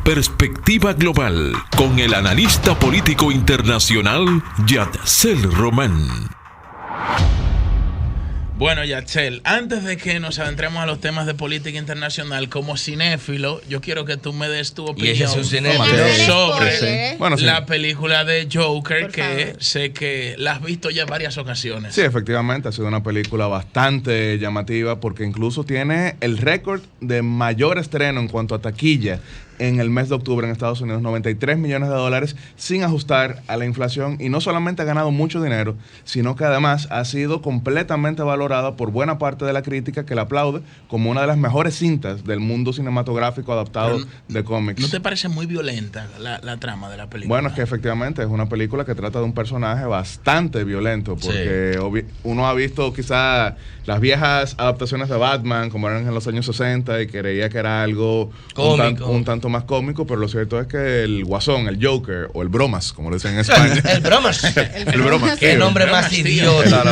Perspectiva Global con el analista político internacional Yatsel Román. Bueno, Yatsel, antes de que nos adentremos a los temas de política internacional, como cinéfilo, yo quiero que tú me des tu opinión sobre la película de Joker, que sé que la has visto ya en varias ocasiones. Sí, efectivamente, ha sido una película bastante llamativa porque incluso tiene el récord de mayor estreno en cuanto a taquilla en el mes de octubre en Estados Unidos, $93 millones sin ajustar a la inflación, y no solamente ha ganado mucho dinero, sino que además ha sido completamente valorada por buena parte de la crítica, que la aplaude como una de las mejores cintas del mundo cinematográfico adaptado de cómics. ¿No te parece muy violenta la trama de la película? Bueno, es que efectivamente es una película que trata de un personaje bastante violento, porque uno ha visto quizá las viejas adaptaciones de Batman, como eran en los años 60, y creía que era algo un tanto más cómico, pero lo cierto es que el Guasón, el Joker, o el Bromas, como lo dicen en España. El Bromas. El Bromas. Qué nombre más idiota.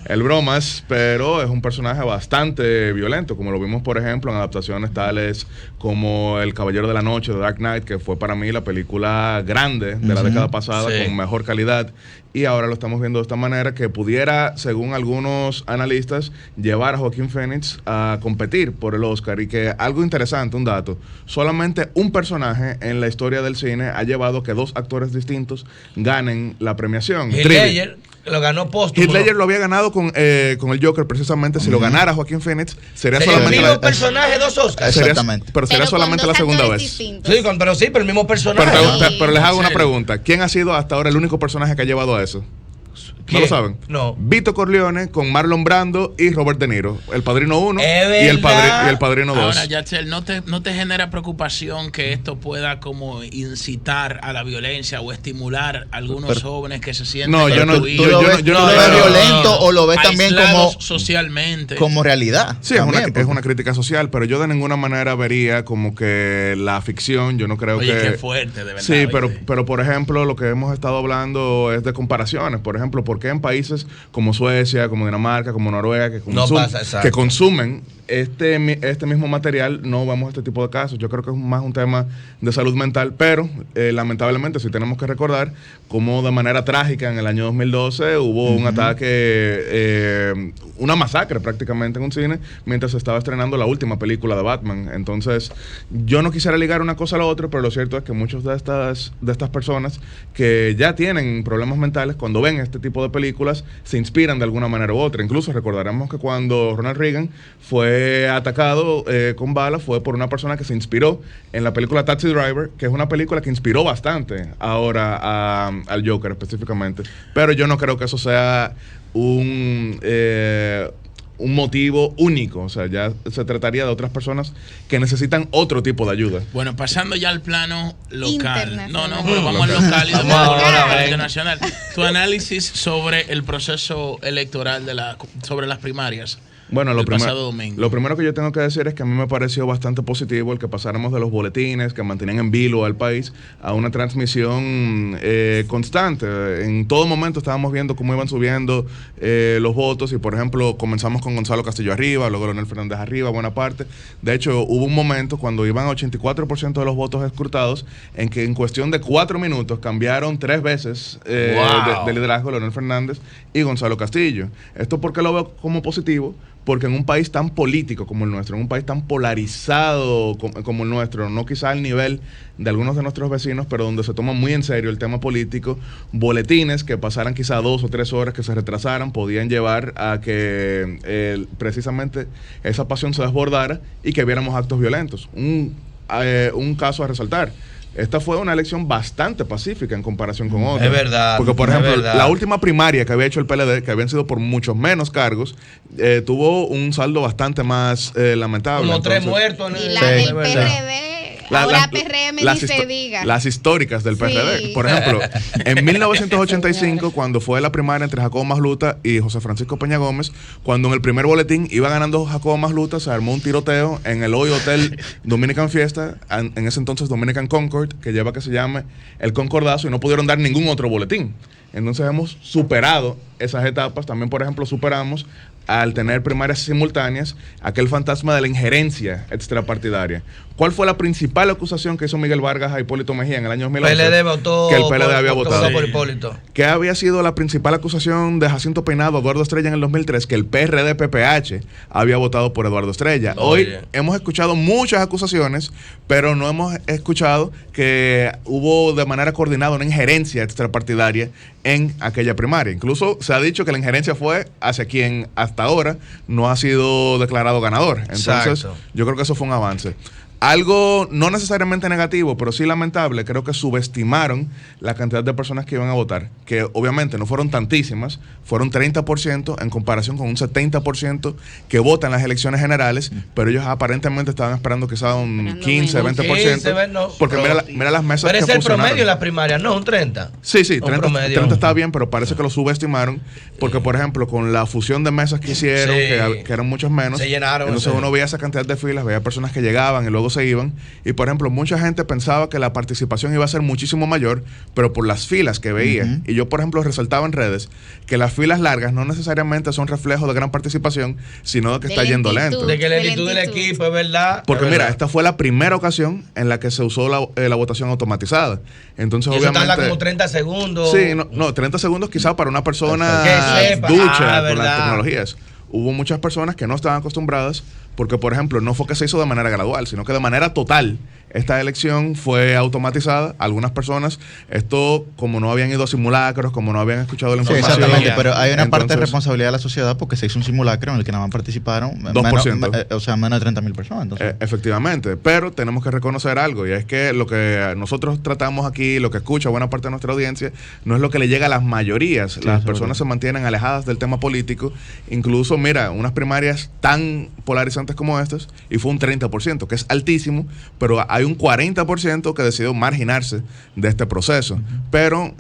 El Bromas, pero es un personaje bastante violento, como lo vimos, por ejemplo, en adaptaciones tales como El Caballero de la Noche, de Dark Knight, que fue para mí la película grande de la década pasada, con mejor calidad. Y ahora lo estamos viendo de esta manera, que pudiera, según algunos analistas, llevar a Joaquín Phoenix a competir por el Oscar. Y que algo interesante, un dato, solamente un personaje en la historia del cine ha llevado a que dos actores distintos ganen la premiación. Heath Ledger lo ganó póstumo. Heath Ledger lo había ganado con el Joker, precisamente. Si lo ganara Joaquín Phoenix, sería solamente el mismo personaje, dos Oscars. Exactamente. Pero sería solamente la segunda vez. Sí, pero el mismo personaje. Pero les hago una pregunta. ¿Quién ha sido hasta ahora el único personaje que ha llevado a eso? ¿No lo saben? No. Vito Corleone con Marlon Brando y Robert De Niro. El Padrino 1 y el Padrino 2. Ahora, Yatsel, ¿no te genera preocupación que esto pueda como incitar a la violencia o estimular a algunos jóvenes que se sienten ¿Tú lo ves violento o lo ves también como socialmente? Como realidad. Sí, es una crítica social, pero yo de ninguna manera vería como que la ficción, yo no creo que... Oye, qué fuerte, de verdad. Sí, pero por ejemplo, lo que hemos estado hablando es de comparaciones. Por ejemplo, ¿por qué en países como Suecia, como Dinamarca, como Noruega, que consumen este mismo material, no vemos este tipo de casos? Yo creo que es más un tema de salud mental, pero lamentablemente sí tenemos que recordar cómo de manera trágica en el año 2012 hubo un ataque, una masacre prácticamente en un cine mientras se estaba estrenando la última película de Batman. Entonces, yo no quisiera ligar una cosa a la otra, pero lo cierto es que muchas de estas personas que ya tienen problemas mentales, cuando ven este tipo de películas, se inspiran de alguna manera u otra. Incluso recordaremos que cuando Ronald Reagan fue atacado con balas, fue por una persona que se inspiró en la película Taxi Driver, que es una película que inspiró bastante ahora al Joker específicamente. Pero yo no creo que eso sea un motivo único. O sea, ya se trataría de otras personas que necesitan otro tipo de ayuda. Bueno, pasando ya al plano local. No, pero vamos al local y al internacional. Tu análisis sobre el proceso electoral sobre las primarias. Bueno, lo primero que yo tengo que decir es que a mí me pareció bastante positivo el que pasáramos de los boletines que mantenían en vilo al país a una transmisión constante. En todo momento estábamos viendo cómo iban subiendo los votos y, por ejemplo, comenzamos con Gonzalo Castillo arriba, luego Leonel Fernández arriba, buena parte. De hecho, hubo un momento cuando iban a 84% de los votos escrutados en que en cuestión de 4 minutos cambiaron 3 veces de liderazgo Leonel Fernández y Gonzalo Castillo. ¿Esto por qué lo veo como positivo? Porque en un país tan político como el nuestro, en un país tan polarizado como el nuestro, no quizá al nivel de algunos de nuestros vecinos, pero donde se toma muy en serio el tema político, boletines que pasaran quizá 2 o 3 horas, que se retrasaran, podían llevar a que precisamente esa pasión se desbordara y que viéramos actos violentos. Un caso a resaltar: esta fue una elección bastante pacífica en comparación con otras. Es verdad. Porque, por ejemplo, la última primaria que había hecho el PLD, que habían sido por muchos menos cargos, tuvo un saldo bastante más lamentable. Como 3 muertos. Y la del PRD... Ahora PRM ni se diga. Las históricas del PRD. Por ejemplo, en 1985, cuando fue la primaria entre Jacobo Masluta y José Francisco Peña Gómez, cuando en el primer boletín iba ganando Jacobo Masluta, se armó un tiroteo en el hoy hotel Dominican Fiesta, en ese entonces Dominican Concord, que lleva que se llame el Concordazo, y no pudieron dar ningún otro boletín. Entonces hemos superado esas etapas. También, por ejemplo, superamos, al tener primarias simultáneas, aquel fantasma de la injerencia extrapartidaria. ¿Cuál fue la principal acusación que hizo Miguel Vargas a Hipólito Mejía en el año 2011? PLD votó que el PLD había votado. Por Hipólito. ¿Qué había sido la principal acusación de Jacinto Peinado a Eduardo Estrella en el 2003? Que el PRD-PPH había votado por Eduardo Estrella. Hoy hemos escuchado muchas acusaciones, pero no hemos escuchado que hubo de manera coordinada una injerencia extrapartidaria en aquella primaria. Incluso se ha dicho que la injerencia fue hacia quien hasta ahora no ha sido declarado ganador. Entonces, yo creo que eso fue un avance. Algo no necesariamente negativo, pero sí lamentable, creo que subestimaron la cantidad de personas que iban a votar, que obviamente no fueron tantísimas, fueron 30% en comparación con un 70% que vota en las elecciones generales, pero ellos aparentemente estaban esperando quizás un 15, 20%, porque mira las mesas que funcionaron. Pero es el promedio en las primarias, no, un 30. Sí, 30 está bien, pero parece que lo subestimaron, porque por ejemplo, con la fusión de mesas que hicieron, que eran muchas menos, se llenaron. Entonces uno veía esa cantidad de filas, veía personas que llegaban y luego se iban, y por ejemplo mucha gente pensaba que la participación iba a ser muchísimo mayor, pero por las filas que veía, y yo por ejemplo resaltaba en redes que las filas largas no necesariamente son reflejo de gran participación, sino de que está yendo lento. De que la lentitud del equipo, es verdad. Porque mira, esta fue la primera ocasión en la que se usó la votación automatizada. Entonces y obviamente... eso tarda como 30 segundos. Sí, no 30 segundos quizás para una persona ducha con las tecnologías. Hubo muchas personas que no estaban acostumbradas porque, por ejemplo, no fue que se hizo de manera gradual, sino que de manera total. Esta elección fue automatizada. Algunas personas, esto como no habían ido a simulacros, como no habían escuchado la información. Exactamente, pero hay una parte de responsabilidad de la sociedad porque se hizo un simulacro en el que nada más participaron 2%. Menos de 30.000 personas. Entonces. Efectivamente, pero tenemos que reconocer algo, y es que lo que nosotros tratamos aquí, lo que escucha buena parte de nuestra audiencia, no es lo que le llega a las mayorías. Las personas se mantienen alejadas del tema político. Incluso, mira, unas primarias tan polarizantes como estas, y fue un 30%, que es altísimo, pero hay un 40% que decidió marginarse de este proceso. Pero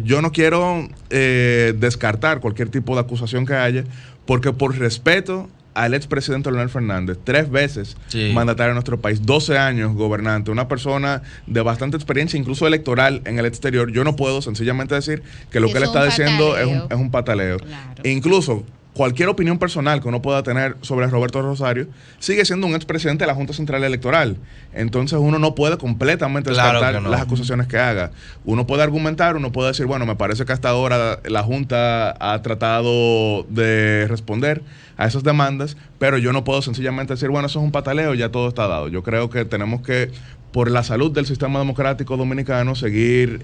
yo no quiero descartar cualquier tipo de acusación que haya, porque por respeto al expresidente Leonel Fernández, 3 veces mandatario de nuestro país, 12 años gobernante, una persona de bastante experiencia, incluso electoral en el exterior, yo no puedo sencillamente decir que lo que él está diciendo es un pataleo. Claro. Incluso cualquier opinión personal que uno pueda tener sobre Roberto Rosario, sigue siendo un expresidente de la Junta Central Electoral. Entonces uno no puede completamente descartar las acusaciones que haga. Uno puede argumentar, uno puede decir, bueno, me parece que hasta ahora la Junta ha tratado de responder a esas demandas, pero yo no puedo sencillamente decir, bueno, eso es un pataleo, ya todo está dado. Yo creo que tenemos que, por la salud del sistema democrático dominicano, seguir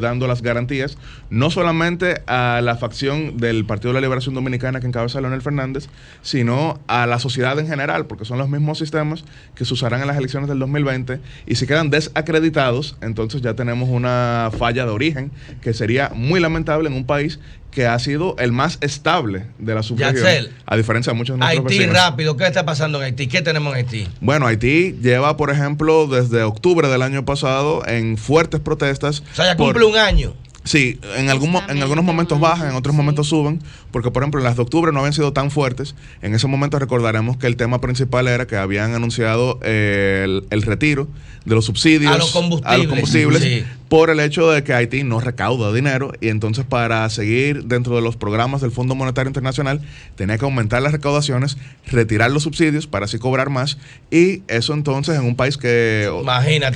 dando las garantías, no solamente a la facción del Partido de la Liberación Dominicana que encabeza Leonel Fernández, sino a la sociedad en general, porque son los mismos sistemas que se usarán en las elecciones del 2020, y si quedan desacreditados, entonces ya tenemos una falla de origen que sería muy lamentable en un país que ha sido el más estable de la subregión, a diferencia de muchos de nuestros Haití, vecinos. rápido, ¿qué está pasando en Haití? ¿Qué tenemos en Haití? Bueno, Haití lleva, por ejemplo, desde octubre del año pasado en fuertes protestas. O sea, ya cumple un año. Sí, en algunos momentos bajan, en otros momentos suben, porque por ejemplo en las de octubre no habían sido tan fuertes. En ese momento recordaremos que el tema principal era que habían anunciado el retiro de los subsidios a los combustibles, por el hecho de que Haití no recauda dinero, y entonces para seguir dentro de los programas del Fondo Monetario Internacional tenía que aumentar las recaudaciones, retirar los subsidios para así cobrar más, y eso entonces en un país que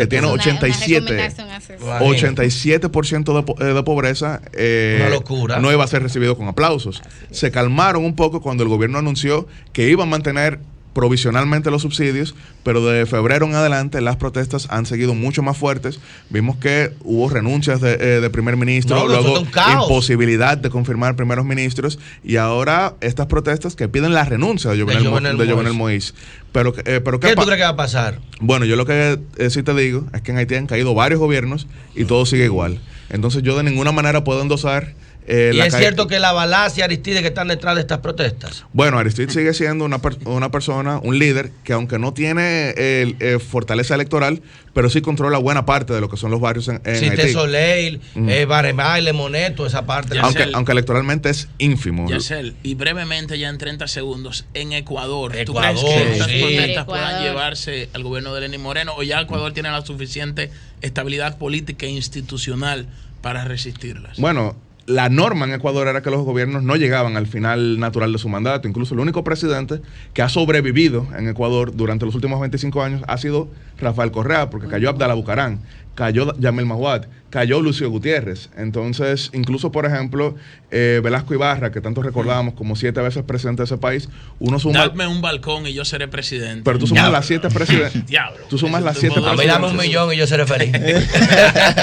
tiene 87% de pobreza, una locura, no iba a ser recibido con aplausos. Se calmaron un poco cuando el gobierno anunció que iba a mantener provisionalmente los subsidios, pero de febrero en adelante las protestas han seguido mucho más fuertes. Vimos que hubo renuncias de primer ministro, luego imposibilidad de confirmar primeros ministros, y ahora estas protestas que piden la renuncia de Jovenel Moïse. Pero ¿qué tú crees que va a pasar? Bueno, yo lo que sí te digo es que en Haití han caído varios gobiernos y todo sigue igual. Entonces yo de ninguna manera puedo endosar ¿Y es cierto que la Balaz y Aristide que están detrás de estas protestas? Bueno, Aristide sigue siendo una persona, un líder que aunque no tiene fortaleza electoral, pero sí controla buena parte de lo que son los barrios en Haití. Soleil, Baremay, Lemoneto, esa parte. Aunque electoralmente es ínfimo. Yacel, y brevemente ya en 30 segundos, en Ecuador, ¿tú crees que estas protestas puedan llevarse al gobierno de Lenín Moreno, o ya Ecuador tiene la suficiente estabilidad política e institucional para resistirlas? Bueno, la norma en Ecuador era que los gobiernos no llegaban al final natural de su mandato. Incluso el único presidente que ha sobrevivido en Ecuador durante los últimos 25 años ha sido Rafael Correa, porque cayó Abdalá Bucaram, cayó Yamil Mahuad, cayó Lucio Gutiérrez. Entonces, incluso, por ejemplo, Velasco Ibarra, que tanto recordábamos como 7 veces presidente de ese país, uno suma... Dame un balcón y yo seré presidente. Pero tú sumas las 7 presidencias... Tú sumas las 7 presidencias... A mí dame 1 millón y yo seré feliz.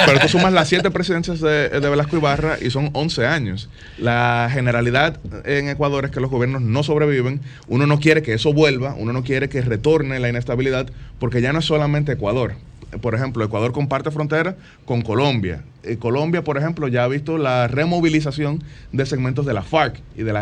Pero tú sumas las 7 presidencias de Velasco Ibarra y son 11 años. La generalidad en Ecuador es que los gobiernos no sobreviven. Uno no quiere que eso vuelva, uno no quiere que retorne la inestabilidad, porque ya no es solamente Ecuador. Por ejemplo, Ecuador comparte frontera con Colombia. Colombia, por ejemplo, ya ha visto la removilización de segmentos de la FARC y de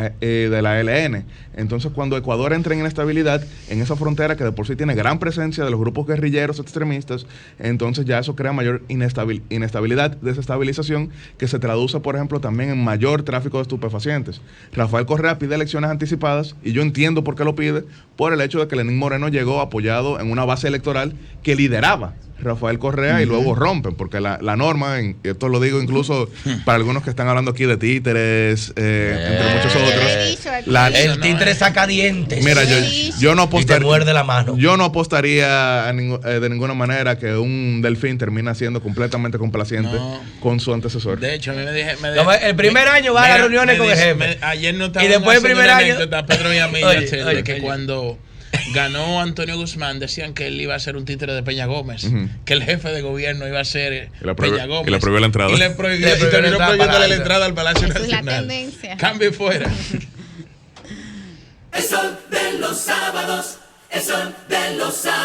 la ELN. Entonces, cuando Ecuador entra en inestabilidad en esa frontera que de por sí tiene gran presencia de los grupos guerrilleros extremistas, entonces ya eso crea mayor inestabilidad, desestabilización, que se traduce, por ejemplo, también en mayor tráfico de estupefacientes. Rafael Correa pide elecciones anticipadas y yo entiendo por qué lo pide, por el hecho de que Lenín Moreno llegó apoyado en una base electoral que lideraba Rafael Correa y luego rompen, porque la norma, esto lo digo incluso para algunos que están hablando aquí de títeres, entre muchos otros. El títere saca dientes. Mira, yo no apostaría. Y te muerde la mano. Yo no apostaría de ninguna manera que un delfín termina siendo completamente complaciente con su antecesor. De hecho, a mí me dije. El primer año va a las reuniones con el jefe. Ayer no estaba. Y después el primer año. Pedro y a mí, que cuando ganó Antonio Guzmán, decían que él iba a ser un títere de Peña Gómez, que el jefe de gobierno iba a ser Peña Gómez. Y le prohibió la entrada. Y le prohibió la entrada al Palacio Nacional. Es la tendencia. Cambio fuera. El sol de los sábados, el sol de los sábados.